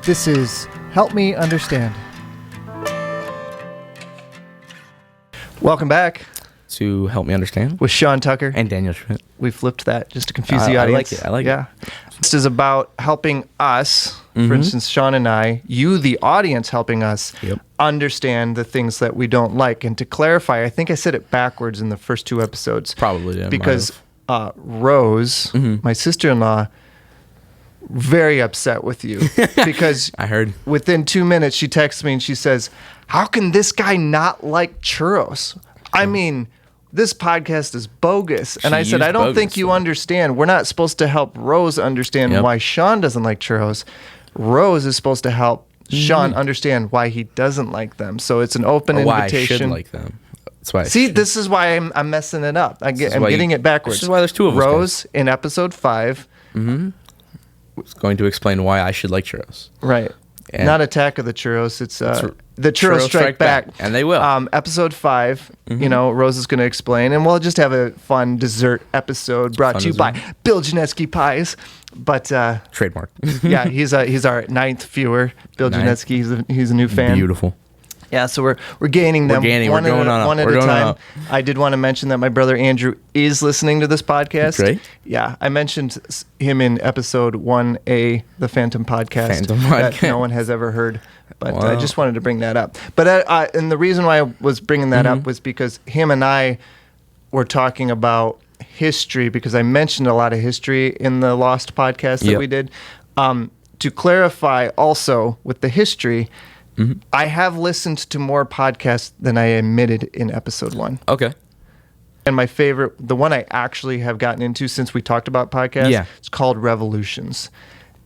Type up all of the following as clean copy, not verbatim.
This is Help Me Understand. Welcome back to Help Me Understand with Sean Tucker and Daniel Schmidt. We flipped that just to confuse the audience. I like it. This is about helping us, for instance, Sean and I, you, the audience, helping us understand the things that we don't like. And to clarify, I think I said it backwards in the first two episodes. Probably, yeah. Because Rose, my sister-in-law, very upset with you because I heard within 2 minutes she texts me and she says, how can this guy not like churros? I mean, this podcast is bogus. And I said, I don't think you understand. We're not supposed to help Rose understand why Sean doesn't like churros. Rose is supposed to help Sean understand why he doesn't like them. So it's an open invitation. Why I should like them. That's why. See, this is why I'm messing it up. I'm getting it backwards. This is why there's two of us. Rose in episode 5. It's going to explain why I should like churros. Right. And not Attack of the Churros. It's the Churros Strike Back. And they will. Episode 5, Rose is going to explain. And we'll just have a fun dessert episode brought to you by Bill Janetsky Pies. But trademark. Yeah, he's our 9th viewer. Bill Janetsky, he's a new fan. Beautiful. Yeah, so we're gaining them one at a time. I did want to mention that my brother Andrew is listening to this podcast. Great. Yeah, I mentioned him in episode 1A, the Phantom Podcast, that no one has ever heard. But I just wanted to bring that up. But and the reason why I was bringing that up was because him and I were talking about history, because I mentioned a lot of history in the Lost podcast that we did. To clarify also with the history, I have listened to more podcasts than I admitted in episode 1. Okay. And my favorite, the one I actually have gotten into since we talked about podcasts, it's called Revolutions.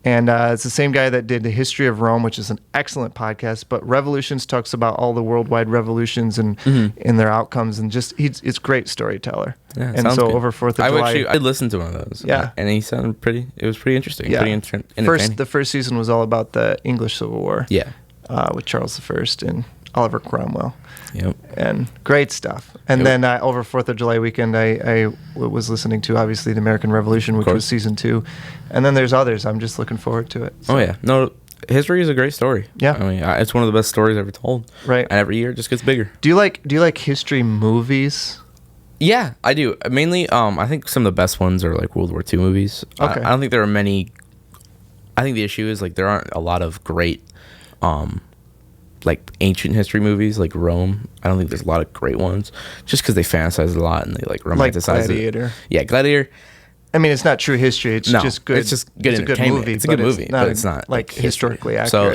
And it's the same guy that did The History of Rome, which is an excellent podcast. But Revolutions talks about all the worldwide revolutions and their outcomes. And just, he's a great storyteller. Yeah, and so good. Over 4th of July. I listened to one of those. Yeah. And he sounded it was pretty interesting. Yeah. Pretty entertaining. The first season was all about the English Civil War. Yeah. With Charles I and Oliver Cromwell. Yep. And great stuff. And then over 4th of July weekend, I was listening to, obviously, The American Revolution, which was season 2. And then there's others. I'm just looking forward to it. So. Oh, yeah. No, history is a great story. Yeah. I mean, it's one of the best stories ever told. Right. And every year it just gets bigger. Do you like history movies? Yeah, I do. Mainly, I think some of the best ones are like World War II movies. Okay. I don't think there are many. I think the issue is there aren't a lot of great like ancient history movies like Rome. I don't think there's a lot of great ones just because they fantasize a lot and they romanticize Gladiator. it. Yeah, Gladiator. I mean, it's not true history. It's just good. It's just good entertainment. It's a good movie, but it's not like historically accurate. So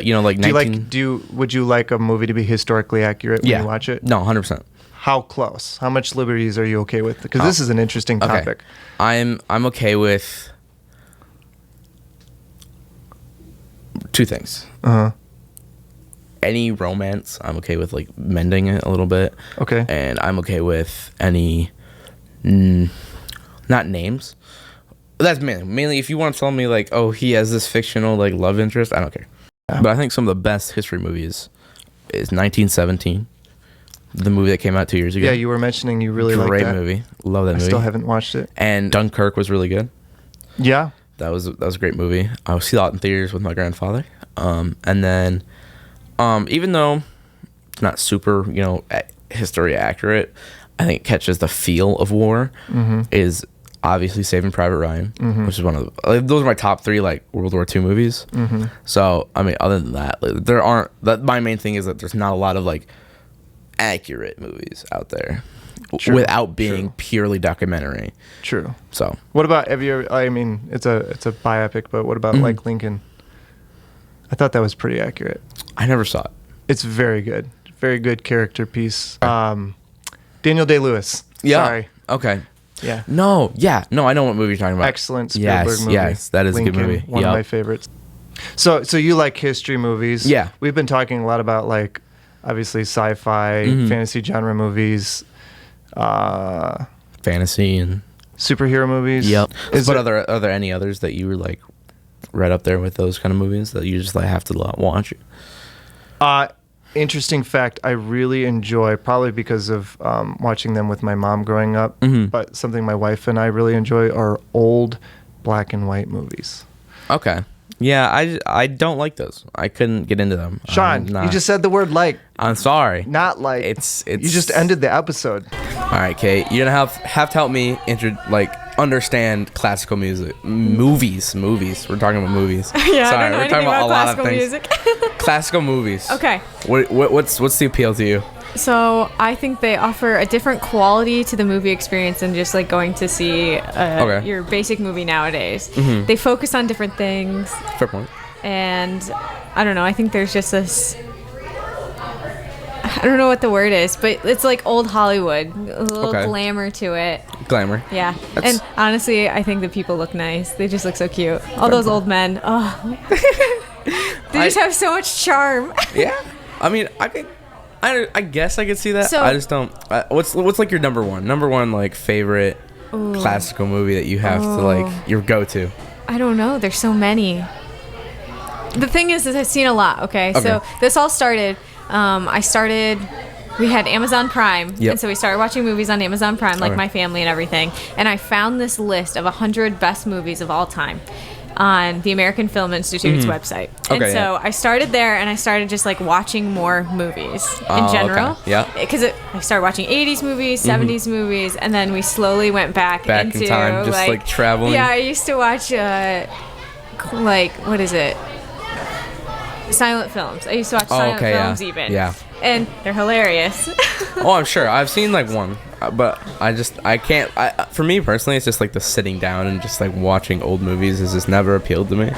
would you like a movie to be historically accurate when you watch it? No, 100%. How close? How much liberties are you okay with? Because this is an interesting topic. I'm okay with 2 things. Any romance, I'm okay with mending it a little bit. Okay. And I'm okay with any not names. That's mainly if you want to tell me he has this fictional love interest, I don't care. Yeah. But I think some of the best history movies is 1917, the movie that came out 2 years ago. Yeah, you were mentioning you really like that. Great movie. Love that movie. I still haven't watched it. And Dunkirk was really good. Yeah. That was a great movie. I was see that in theaters with my grandfather. And then even though it's not super, history accurate, I think it catches the feel of war. Is obviously Saving Private Ryan, which is one of those are my top 3 World War II movies. So I mean, other than that, there aren't. My main thing is that there's not a lot of accurate movies out there. True. Without being purely documentary. True. So what about, have you ever, I mean, it's a biopic, but what about Lincoln? I thought that was pretty accurate. I never saw it. It's very good. Very good character piece. Daniel Day-Lewis. Yeah. Sorry. Okay. Yeah. No, I know what movie you're talking about. Excellent Spielberg movie. Yes, that is Lincoln, a good movie. One of my favorites. So you like history movies. Yeah. We've been talking a lot about obviously sci-fi, fantasy genre movies, fantasy and superhero movies. Yep. Are there any others that you were right up there with those kind of movies that you just have to watch? Interesting fact, I really enjoy, probably because of watching them with my mom growing up, but something my wife and I really enjoy are old black and white movies. Okay. Yeah, I don't like those. I couldn't get into them. Sean, you just said the word like. I'm sorry. Not like. It's. You just ended the episode. All right, Kate. You're gonna have to help me understand classical music, movies. We're talking about movies. Yeah, sorry, I don't know we're talking about a lot of things. music. Classical movies. Okay. What's the appeal to you? So I think they offer a different quality to the movie experience than just like going to see your basic movie nowadays. Mm-hmm. They focus on different things. Fair point. And I don't know. I think there's just this. I don't know what the word is, but it's like old Hollywood, a little glamour to it. Glamour. Yeah. And honestly, I think the people look nice. They just look so cute. All those old men. Oh. They just have so much charm. Yeah. I mean, I guess I could see that. So, I just don't. What's like your number one like favorite classical movie that you have to like your go-to? I don't know. There's so many. The thing is I've seen a lot. Okay. So this all started. We had Amazon Prime, and so we started watching movies on Amazon Prime, like my family and everything. And I found this list of 100 best movies of all time on the American Film Institute's website. And so I started there, and I started just like watching more movies in general. Okay. Yeah. Because I started watching 80s movies, 70s movies, and then we slowly went back into in time, just like traveling. Yeah, I used to watch what is it? Silent films. I used to watch silent films even. Yeah. And they're hilarious. Oh, I'm sure. I've seen like one, but I can't. For me personally, it's just like the sitting down and just like watching old movies has just never appealed to me.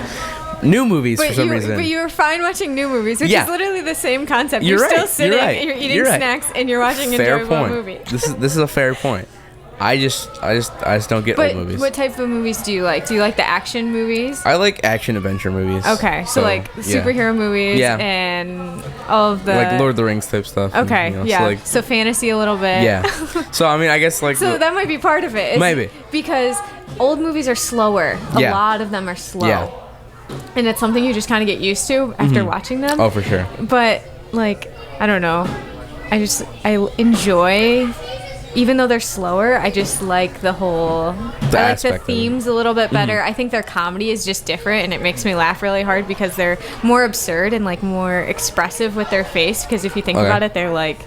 New movies for some reason. But you were fine watching new movies, which is literally the same concept. You're still right. sitting, and you're eating snacks, and you're watching an enjoyable movie. This is a fair point. I just don't get old movies. What type of movies do you like? Do you like the action movies? I like action adventure movies. Okay, so like superhero movies and all of the like Lord of the Rings type stuff. Okay, and, so fantasy a little bit. Yeah. So I mean, I guess like so that might be part of it. Maybe because old movies are slower. A lot of them are slow. Yeah. And it's something you just kind of get used to after watching them. Oh, for sure. But like I don't know, I enjoy. Even though they're slower, I just like I like the themes a little bit better. I think their comedy is just different, and it makes me laugh really hard because they're more absurd and like more expressive with their face. Because if you think about it, they're like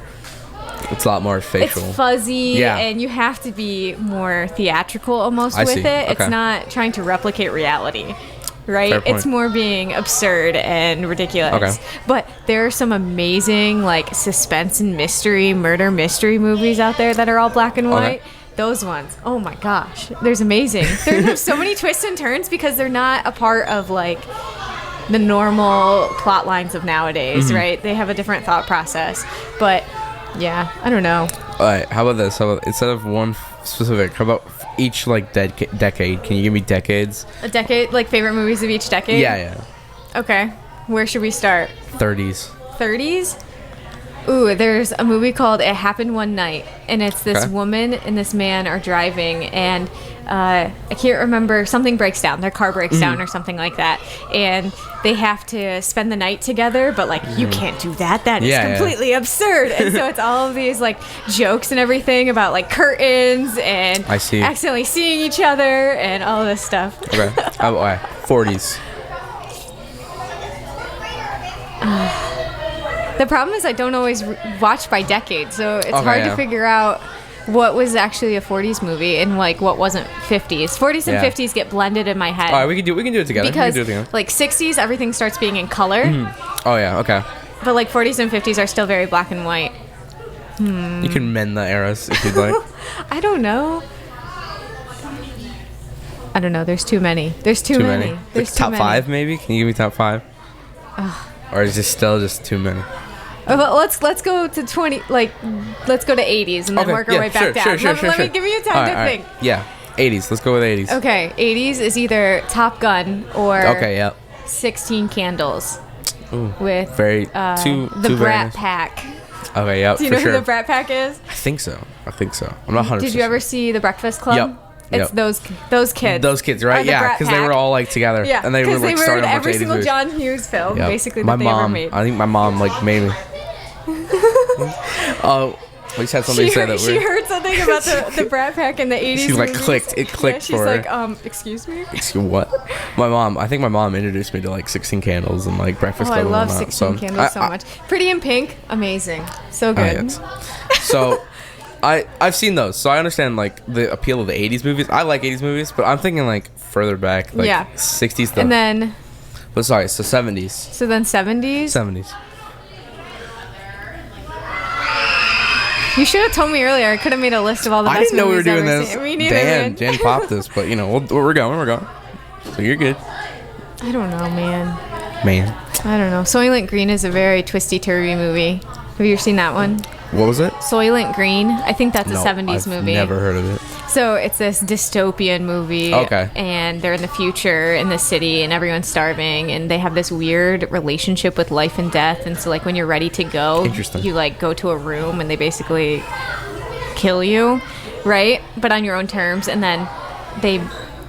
it's a lot more facial. It's fuzzy, and you have to be more theatrical almost with it. Okay. It's not trying to replicate reality. Right? It's more being absurd and ridiculous. Okay. But there are some amazing like suspense and murder mystery movies out there that are all black and white. Okay. Those ones. Oh my gosh. There's amazing. There's so many twists and turns because they're not a part of like the normal plot lines of nowadays, right? They have a different thought process. But yeah, I don't know. All right, how about this? Instead of one specific, how about each like decade? Can you give me decades? A decade, like favorite movies of each decade? Yeah. Okay, where should we start? 30s. 30s? Ooh, there's a movie called It Happened One Night, and it's this woman and this man are driving, and I can't remember, something breaks down. Their car breaks down or something like that, and they have to spend the night together, but like you can't do that. That is completely absurd. And so it's all of these like jokes and everything about like curtains and accidentally seeing each other and all this stuff. Okay. 40s. The problem is I don't always watch by decade, so it's hard to figure out what was actually a 40s movie and like what wasn't 50s. 40s and 50s get blended in my head. All right, we can do it together. Because like 60s, everything starts being in color. Oh yeah, okay. But like 40s and 50s are still very black and white. You can mend the eras if you'd like. I don't know. There's too many. There's too many. There's top 5 maybe? Can you give me top 5? Or is it still just too many? Well, let's go to 20. Like, let's go to 80s and then work our way back down. Let me give you time to think. Yeah, 80s. Let's go with 80s. Okay, 80s is either Top Gun or 16 Candles. Ooh, with the Brat Pack. Okay, yeah. Do you know who the Brat Pack is? I think so. I'm not 100%. Did you ever see The Breakfast Club? Yep. It's those kids. Those kids, right? Yeah, because they were all like together. Yeah, and they were like starting a bunch every of 80s single movies. John Hughes film, basically, that they ever made. I think my mom like made me. least had somebody say that. She heard something about the Brat Pack in the 80s. She like clicked. It clicked she's for like, her. Excuse me. Excuse what? I think my mom introduced me to like 16 Candles and like Breakfast Club. I love 16 Candles so much. Pretty in Pink, amazing, so good. Yes. So, I've seen those, so I understand like the appeal of the 80s movies. I like 80s movies, but I'm thinking like further back, like 60s. And then. But sorry, so 70s. So then 70s. 70s. You should have told me earlier. I could have made a list of all the best movies. I didn't know we were doing this. Me neither. Dan popped this, but you know, we're going. So you're good. I don't know, man. I don't know. Soylent Green is a very twisty-turvy movie. Have you ever seen that one? What was it? Soylent Green. I think that's a 70s movie. Never heard of it. So it's this dystopian movie. Okay. And they're in the future in the city and everyone's starving and they have this weird relationship with life and death. And so like when you're ready to go, you like go to a room and they basically kill you, right? But on your own terms. And then they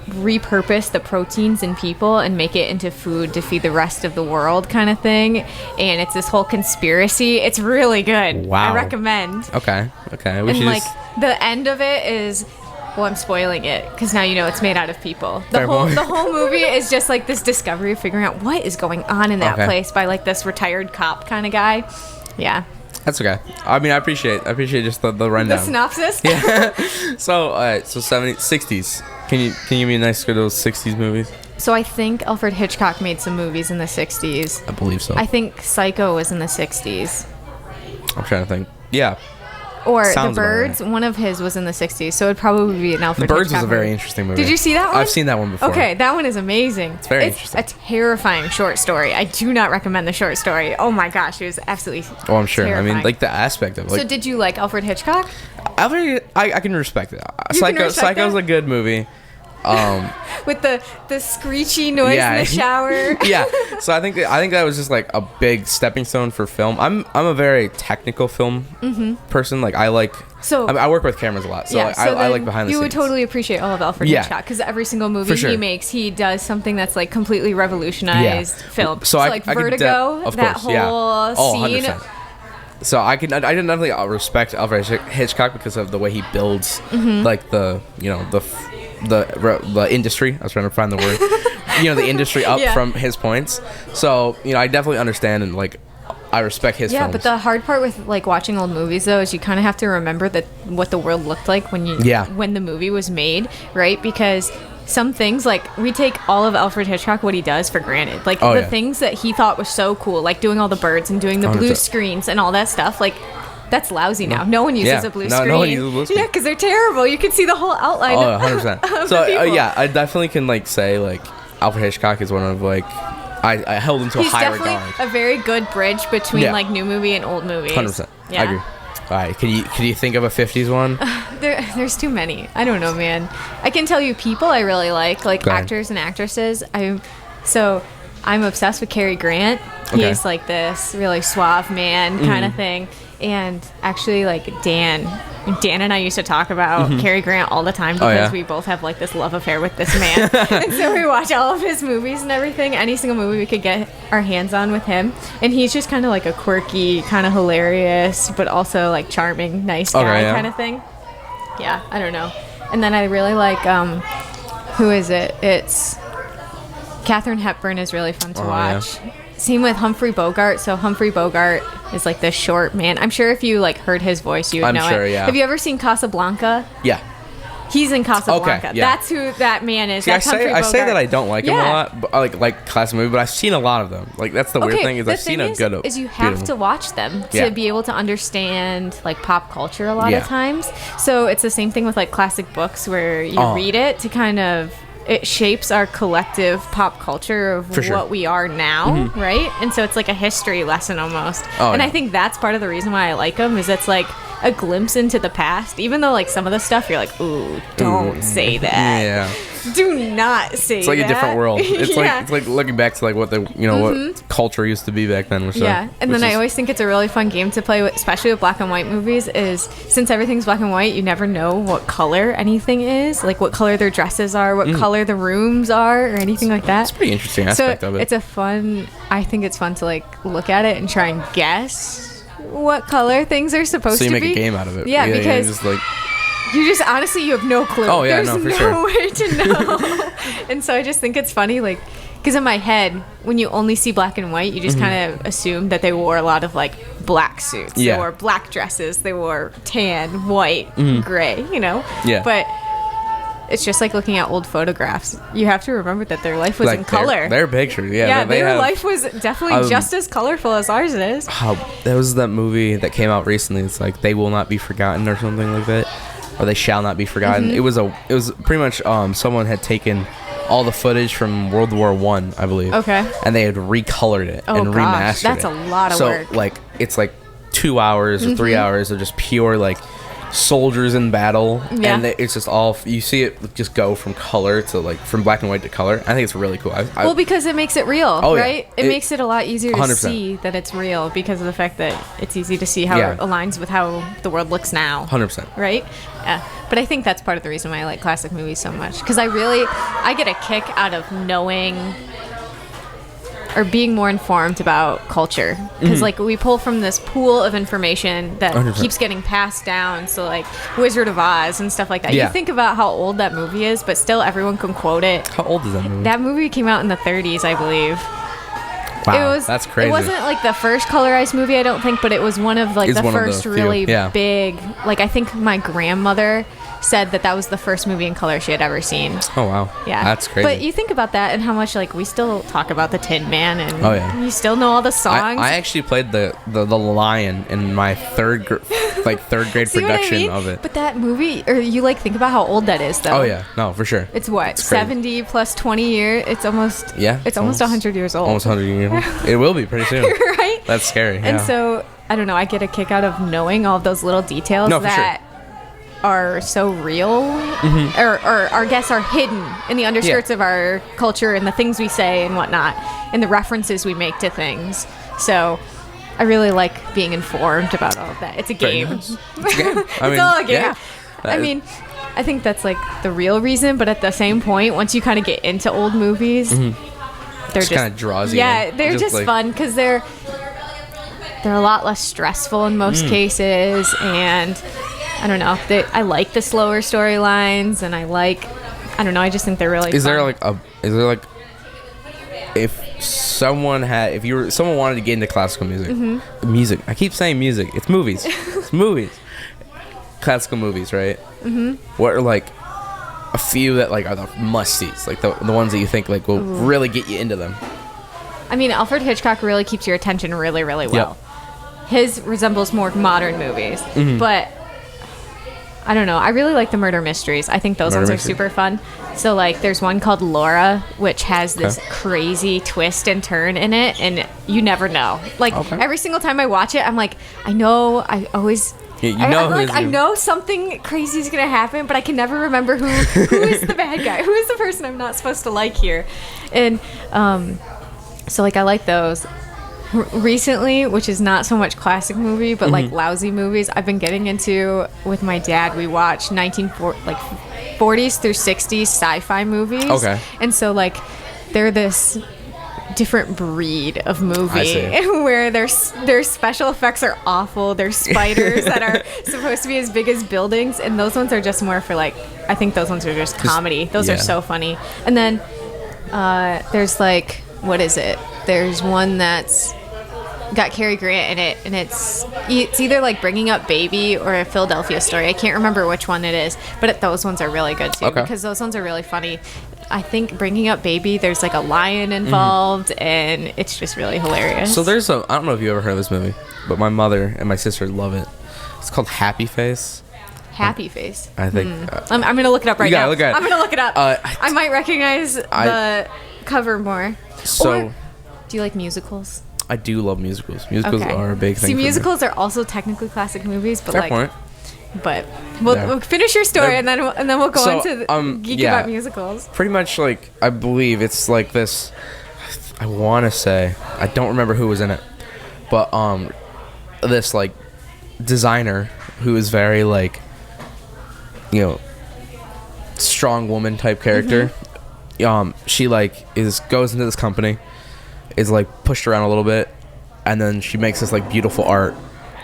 repurpose the proteins in people and make it into food to feed the rest of the world kind of thing. And it's this whole conspiracy. It's really good. Wow. I recommend. Okay. And like the end of it is, well, I'm spoiling it because now you know it's made out of people. The whole movie is just like this discovery of figuring out what is going on in that place by like this retired cop kind of guy. Yeah. That's okay. I mean, I appreciate just the rundown. The synopsis. Yeah. So 60s. Can you give me a nice sort of those 60s movies? So I think Alfred Hitchcock made some movies in the 60s. I believe so. I think Psycho was in the 60s. I'm trying to think. Yeah. Or The Birds, one of his was in the 60s, so it'd probably be an Alfred Hitchcock. The Birds was a very interesting movie. Did you see that one? I've seen that one before. Okay, that one is amazing. It's very interesting. It's a terrifying short story. I do not recommend the short story. Oh my gosh, it was absolutely I'm sure. terrifying. I mean, like the aspect of it. Like, so did you like Alfred Hitchcock? I can respect it. Psycho's a good movie. With the screechy noise in the shower. Yeah. So I think that was just like a big stepping stone for film. I'm a very technical film person. Like I work with cameras a lot, so I like behind the scenes. You would totally appreciate all of Alfred Hitchcock because every single movie he makes, he does something that's like completely revolutionized film. So like Vertigo, that whole scene. 100%. So I didn't definitely respect Alfred Hitchcock because of the way he builds like the industry. I was trying to find the word. The industry up from his points. So I definitely understand and like I respect his films. But the hard part with like watching old movies though is you kind of have to remember that what the world looked like when the movie was made, right? Because some things, like, we take all of Alfred Hitchcock, what he does, for granted. Like, things that he thought was so cool, like doing all the birds and doing the 100%. Blue screens and all that stuff, like, that's lousy now. No one uses a blue screen. No one uses a blue screen. Yeah, because they're terrible. You can see the whole outline. Oh, 100%. So, I definitely can, like, say, like, Alfred Hitchcock is one of, like, I held him to a high regard. He's definitely a very good bridge between, like, new movie and old movies. 100%. Yeah. I agree. All right, can you think of a 50s one? There's too many. I don't know, man. I can tell you people I really like actors and actresses. I'm obsessed with Cary Grant. He's like this really suave man kind of thing. And actually, like, Dan and I used to talk about Cary Grant all the time because we both have like this love affair with this man. And so we watch all of his movies and everything, any single movie we could get our hands on with him. And he's just kind of like a quirky, kind of hilarious, but also like charming, nice guy kind of thing. Yeah, I don't know. And then I really like, who is it? It's Katharine Hepburn is really fun to watch. Yeah. Same with Humphrey Bogart. So Humphrey Bogart is like this short man. I'm sure if you like heard his voice, you would know it. Yeah. Have you ever seen Casablanca? Yeah. He's in Casablanca. Okay, yeah. That's who that man is. That's Humphrey Bogart. I say that I don't like him a lot, but like classic movie, but I've seen a lot of them. Like that's the weird thing is I've seen a good. Is you have to watch them to be able to understand like pop culture a lot of times. So it's the same thing with like classic books where you read it to kind of. It shapes our collective pop culture of what we are now, right? And so it's like a history lesson almost. I think that's part of the reason why I like them is it's like a glimpse into the past. Even though like some of the stuff you're like, ooh, don't say that. Yeah. Do not say that. It's like a different world. It's like looking back to like what the what culture used to be back then. And then I always think it's a really fun game to play with, especially with black and white movies, is since everything's black and white, you never know what color anything is, like what color their dresses are, what color the rooms are, or anything like that. It's a pretty interesting aspect of it. I think it's fun to like look at it and try and guess what color things are supposed to be. So you make a game out of it. Yeah, because you just honestly, you have no clue. Oh, yeah, There's no, for sure. no way to know. And so I just think it's funny, like, because in my head, when you only see black and white, you just kind of assume that they wore a lot of, like, black suits. Yeah. They wore black dresses. They wore tan, white, gray, you know? Yeah. But it's just like looking at old photographs. You have to remember that their life was like in color. Their pictures, yeah. Yeah, their life was definitely just as colorful as ours is. There was that movie that came out recently. It's like They Will Not Be Forgotten or something like that. Or They Shall Not Be Forgotten. It was pretty much someone had taken all the footage from World War I, I believe. Okay. And they had recolored it and remastered that's it. a lot of work. So, like, it's like 2 hours or 3 hours of just pure, like, soldiers in battle. Yeah. And it's just all, you see it just go from color to, like, from black and white to color. I think it's really cool. Well, because it makes it real, right? Yeah. It makes it a lot easier to 100%. see that it's real because of the fact that it's easy to see how it aligns with how the world looks now. 100%. Right? Yeah. But I think that's part of the reason why I like classic movies so much. Because I get a kick out of knowing or being more informed about culture. Because, like, we pull from this pool of information that 100%. keeps getting passed down. So, like, Wizard of Oz and stuff like that. Yeah. You think about how old that movie is, but still everyone can quote it. How old is that movie? That movie came out in the 30s, I believe. Wow, that's crazy. It wasn't like the first colorized movie, I don't think, but it was one of like the first really big. Like, I think my grandmother said that was the first movie in color she had ever seen. Oh wow, yeah, that's crazy. But you think about that and how much like we still talk about the Tin Man, and you still know all the songs. I actually played the Lion in my third grade production of it. But that movie, or you like think about how old that is, though. Oh yeah, no, for sure. It's what, 70 plus 20 years? It's almost It's almost 100 years old. Almost 100 years. It will be pretty soon. Right? That's scary. Yeah. And so I don't know. I get a kick out of knowing all of those little details that are so real, or I guess are hidden in the underskirts of our culture and the things we say and whatnot, and the references we make to things. So I really like being informed about all of that. It's a game. It's a game. It's all a game. Yeah. I mean, I think that's like the real reason, but at the same point, once you kind of get into old movies, they're just kind of draws you. Yeah, they're just like, fun because they're a lot less stressful in most cases, and I don't know. I like the slower storylines, and I don't know. I just think they're really. Is there like if someone wanted to get into classical music, I keep saying music. It's movies. It's movies. Classical movies, right? What are like a few that like are the must-sees, like the ones that you think like will really get you into them? I mean, Alfred Hitchcock really keeps your attention really, really well. Yep. His resembles more modern movies, but I don't know. I really like the murder mysteries. I think those ones are super fun. So, like, there's one called Laura, which has this crazy twist and turn in it, and you never know. Like, every single time I watch it, I'm like, I know something crazy is going to happen, but I can never remember who is the bad guy. Who is the person I'm not supposed to like here? And so, like, I like those. Recently, which is not so much classic movie, but like lousy movies, I've been getting into with my dad. We watch 40s through 60s sci-fi movies. Okay. And so like they're this different breed of movie where their special effects are awful. There's spiders that are supposed to be as big as buildings, and those ones are just more for like, I think those ones are just comedy. Those are so funny. And then there's like, what is it? There's one that's got Cary Grant in it, and it's either like Bringing Up Baby or A Philadelphia Story. I can't remember which one it is, but those ones are really good too because those ones are really funny. I think Bringing Up Baby, there's like a lion involved, and it's just really hilarious. So there's I don't know if you ever heard of this movie, but my mother and my sister love it. It's called Happy Face. Happy Face. I think. I'm going to look it up right now. Look at it. I'm going to look it up. I might recognize the cover more. So, do you like musicals? I do love musicals. Musicals are a big thing. See, musicals are also technically classic movies, but Fair point. But we'll finish your story and then we'll go into geek about musicals. Pretty much, like, I believe it's like this. I want to say, I don't remember who was in it, but this like designer who is very like, you know, strong woman type character. She like goes into this company, is like pushed around a little bit, and then she makes this like beautiful art,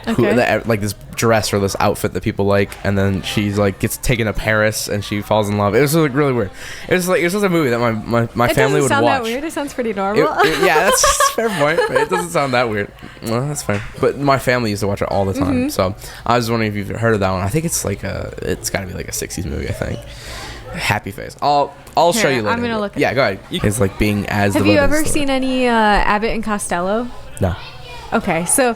like this dress or this outfit that people like, and then she's like gets taken to Paris and she falls in love. It was like really weird. It was just a movie that my family would watch. It doesn't sound that weird. It sounds pretty normal. Yeah, that's a fair point. It doesn't sound that weird. Well, that's fine. But my family used to watch it all the time. So I was wondering if you've heard of that one. I think it's like it's got to be like a 60s movie, I think. Happy Face. I'll show you later. I'm gonna look. Yeah, go ahead. It's like being as. Have you ever seen any Abbott and Costello? No. Okay, so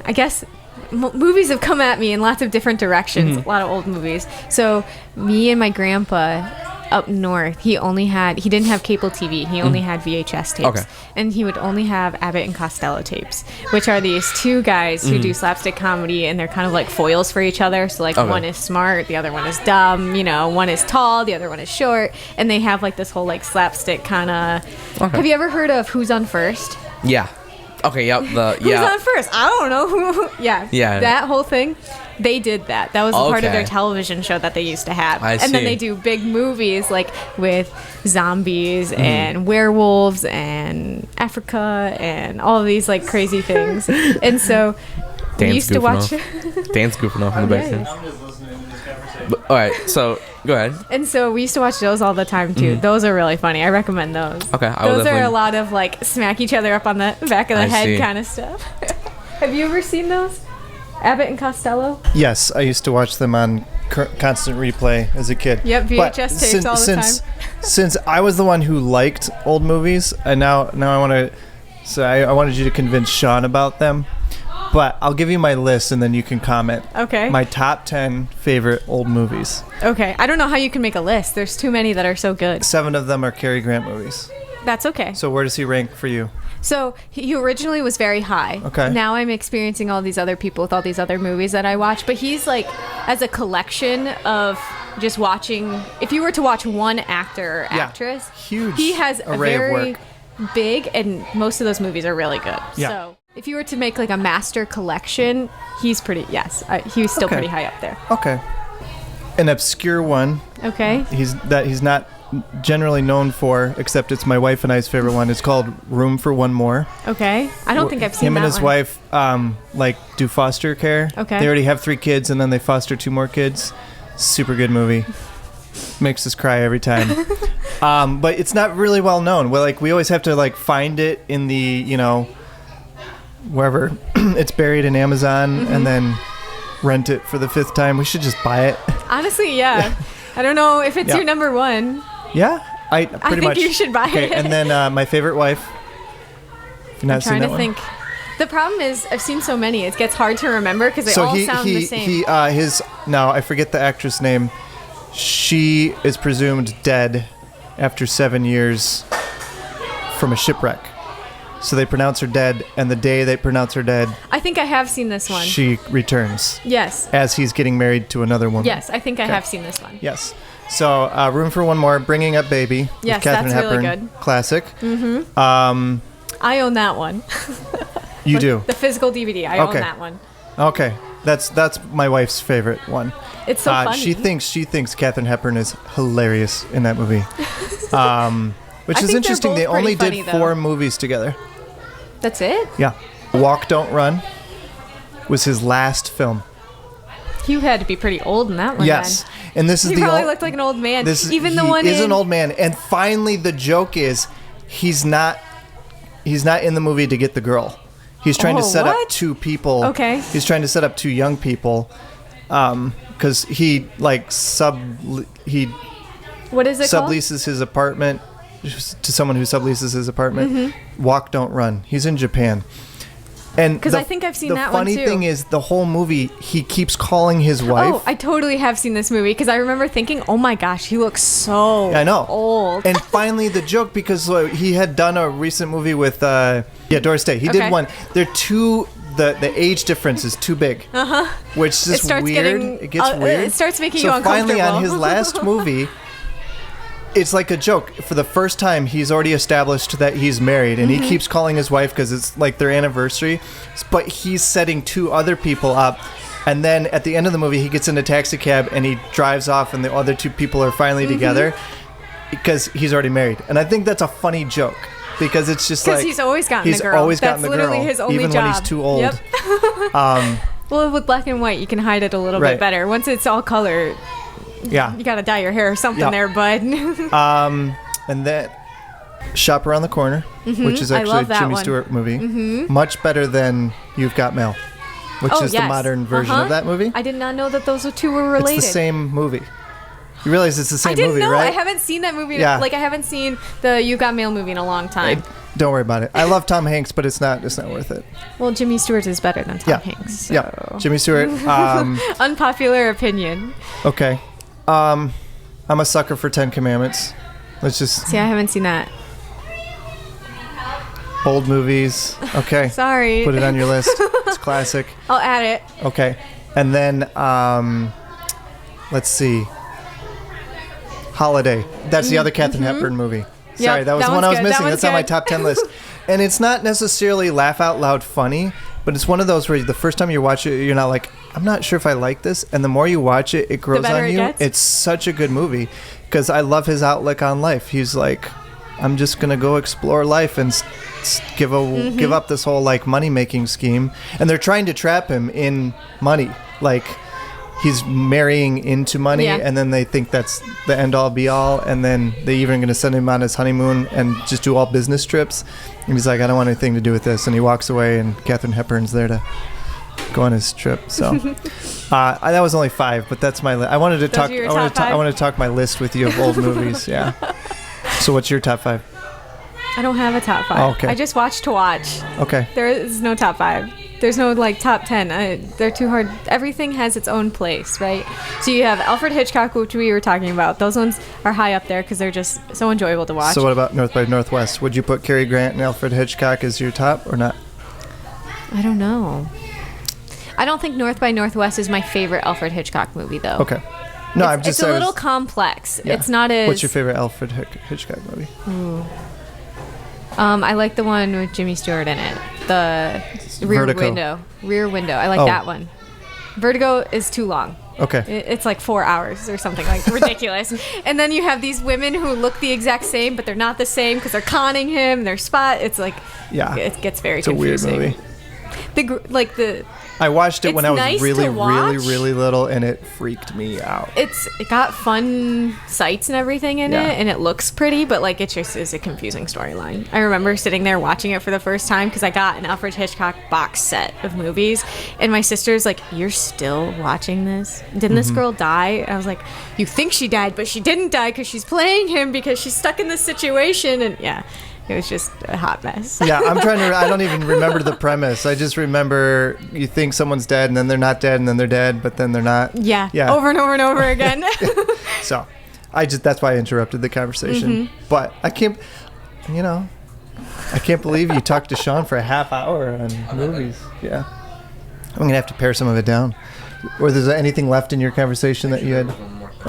I guess movies have come at me in lots of different directions. A lot of old movies. So me and my grandpa up north, he didn't have cable TV. He only had VHS tapes. Okay. And he would only have Abbott and Costello tapes, which are these two guys who do slapstick comedy, and they're kind of like foils for each other. So like one is smart, the other one is dumb, one is tall, the other one is short, and they have like this whole like slapstick kind of. Okay. Have you ever heard of Who's on First? Yeah. Okay, yep. Who's on first? I don't know who. Yeah. That whole thing. They did that. That was a part of their television show that they used to have. I see. And then they do big movies like with zombies and werewolves and Africa and all of these like crazy things. And so we used to watch. Dan's goofing off in the background. All right, so go ahead. And so we used to watch those all the time too. Those are really funny. I recommend those. Okay, those are a lot of like smack each other up on the back of the head kind of stuff. Have you ever seen those? Abbott and Costello? Yes, I used to watch them on constant replay as a kid. Yep, VHS tapes all the time. Since I was the one who liked old movies, and now I want to. So I wanted you to convince Sean about them. But I'll give you my list, and then you can comment. Okay. My top 10 favorite old movies. Okay. I don't know how you can make a list. There's too many that are so good. 7 of them are Cary Grant movies. That's okay. So where does he rank for you? So he originally was very high. Okay. Now I'm experiencing all these other people with all these other movies that I watch. But he's like, as a collection of just watching, if you were to watch one actor or actress, huge he has a array very of work. Big, and most of those movies are really good. Yeah. So if you were to make like a master collection, he's pretty, he was still pretty high up there. Okay. An obscure one. Okay. He's not generally known for, except it's my wife and I's favorite one. It's called Room for One More. Okay. I don't think I've seen that Him and his wife do foster care. Okay. They already have 3 kids, and then they foster 2 more kids. Super good movie. Makes us cry every time. But it's not really well known. We always have to find it in the, wherever it's buried in Amazon, and then rent it for the 5th time. We should just buy it. Honestly, yeah. I don't know if it's your number one. Yeah, I pretty much. think you should buy it. And then My Favorite Wife. I'm trying to think. The problem is I've seen so many. It gets hard to remember because they all sound the same. I forget the actress name. She is presumed dead after 7 years from a shipwreck. So they pronounce her dead, and the day they pronounce her dead, I think I have seen this one. She returns. Yes. As he's getting married to another woman. Yes, I think I have seen this one. Yes. So Room for One More, Bringing Up Baby. Yes, with Katharine that's Hepburn, really good. Classic. I own that one. You do? The physical DVD. I own that one. Okay. That's my wife's favorite one. It's so funny. She thinks Katharine Hepburn is hilarious in that movie. Which is interesting. They only did 4 movies together. That's it? Yeah. Walk, Don't Run was his last film. He had to be pretty old in that one. Yes. Then. And this is he probably looked like an old man. He is an old man. And finally the joke is he's not in the movie to get the girl. He's trying to set up 2 people. Okay. He's trying to set up 2 young people. Because he what is it subleases his apartment to someone who subleases his apartment. Walk, Don't Run. He's in Japan. And because I think I've seen that one too. The funny thing is, the whole movie, he keeps calling his wife. Oh, I totally have seen this movie because I remember thinking, oh my gosh, he looks so old. And finally the joke, because he had done a recent movie with Doris Day. He did one. They're too... The age difference is too big. Which is weird. It gets weird. It starts making you uncomfortable. So finally on his last movie... It's like a joke. For the first time, he's already established that he's married, and he keeps calling his wife because it's like their anniversary. But he's setting 2 other people up, and then at the end of the movie, he gets in a taxi cab and he drives off, and the other 2 people are finally together because he's already married. And I think that's a funny joke because it's just like he's always gotten the girl. Always gotten the girl. That's literally his only even job. When he's too old. Yep. Well, with black and white, you can hide it a little bit better. Once it's all color, you got to dye your hair or something there, bud. And then Shop Around the Corner, which is actually a Jimmy Stewart movie. Much better than You've Got Mail, which is the modern version of that movie. I did not know that those two were related. It's the same movie. You realize it's the same movie, right? I haven't seen that movie. Yeah. Like, I haven't seen the You Got Mail movie in a long time. Don't worry about it. I love Tom Hanks, but it's not worth it. Well, Jimmy Stewart is better than Tom Hanks. So. Yeah, Jimmy Stewart. Unpopular opinion. Okay. I'm a sucker for 10 Commandments. Let's just... See, I haven't seen that. Old movies. Okay. Sorry. Put it on your list. It's classic. I'll add it. Okay. And then, let's see. Holiday. That's the other Katharine Hepburn movie. Sorry, that was the one I was missing. That's on my top 10 list. And it's not necessarily laugh out loud funny, but it's one of those where the first time you watch it, you're not like, I'm not sure if I like this. And the more you watch it, it grows on you. It's such a good movie because I love his outlook on life. He's like, I'm just going to go explore life and give up this whole like money making scheme. And they're trying to trap him in money. Like, he's marrying into money, and then they think that's the end-all, be-all, and then they even going to send him on his honeymoon and just do all business trips. And he's like, I don't want anything to do with this. And he walks away, and Katharine Hepburn's there to go on his trip. So that was only 5, but that's my list. I wanted to talk. I wanted to talk my list with you of old movies. Yeah. So what's your top 5? I don't have a top 5. Oh, okay. I just watch to watch. Okay. There is no top 5. There's no like top 10. They're too hard. Everything has its own place, right? So you have Alfred Hitchcock, which we were talking about. Those ones are high up there because they're just so enjoyable to watch. So what about North by Northwest? Would you put Cary Grant and Alfred Hitchcock as your top or not? I don't know. I don't think North by Northwest is my favorite Alfred Hitchcock movie, though. Okay. No, it's a little complex. Yeah. It's not as... What's your favorite Alfred Hitchcock movie? Ooh. I like the one with Jimmy Stewart in it. The Rear Window. Rear Window. I like that one. Vertigo is too long. Okay. It's like 4 hours or something, like ridiculous. And then you have these women who look the exact same, but they're not the same because they're conning him. They're It's like... Yeah. It gets very confusing. It's a weird movie. I watched it when I was really little, and it freaked me out. It got fun sights and everything in it, and it looks pretty, but like it just is a confusing storyline. I remember sitting there watching it for the first time because I got an Alfred Hitchcock box set of movies, and my sister's like, "You're still watching this? Didn't this girl die?" I was like, "You think she died, but she didn't die because she's playing him because she's stuck in this situation." And it was just a hot mess. Yeah, I don't even remember the premise. I just remember you think someone's dead, and then they're not dead, and then they're dead, but then they're not. Yeah. Over and over and over again. So, that's why I interrupted the conversation. But I can't believe you talked to Sean for a half hour on movies. Yeah. I'm going to have to pare some of it down. Or is there anything left in your conversation that you had?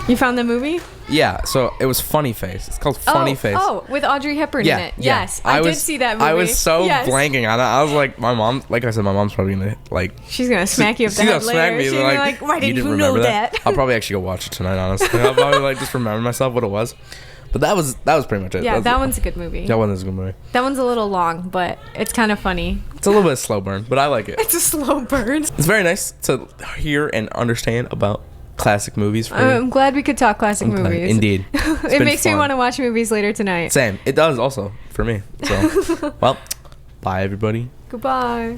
You found the movie? Yeah, so it was Funny Face. It's called Funny Face. Oh, with Audrey Hepburn in it. Yeah. Yes, I did see that movie. I was so blanking on it. I was like, my mom mom's probably going to, like... She's going to smack you up the head later. She's going to be like, why didn't you know that? I'll probably actually go watch it tonight, honestly. I'll probably, just remember myself what it was. But that was pretty much it. Yeah, that one's a good movie. That one is a good movie. That one's a little long, but it's kind of funny. It's a little bit slow burn, but I like it. It's a slow burn. It's very nice to hear and understand about classic movies. I'm glad we could talk classic movies. Indeed. It makes me want to watch movies later tonight. Same. It does also for me. So, well, bye everybody. Goodbye.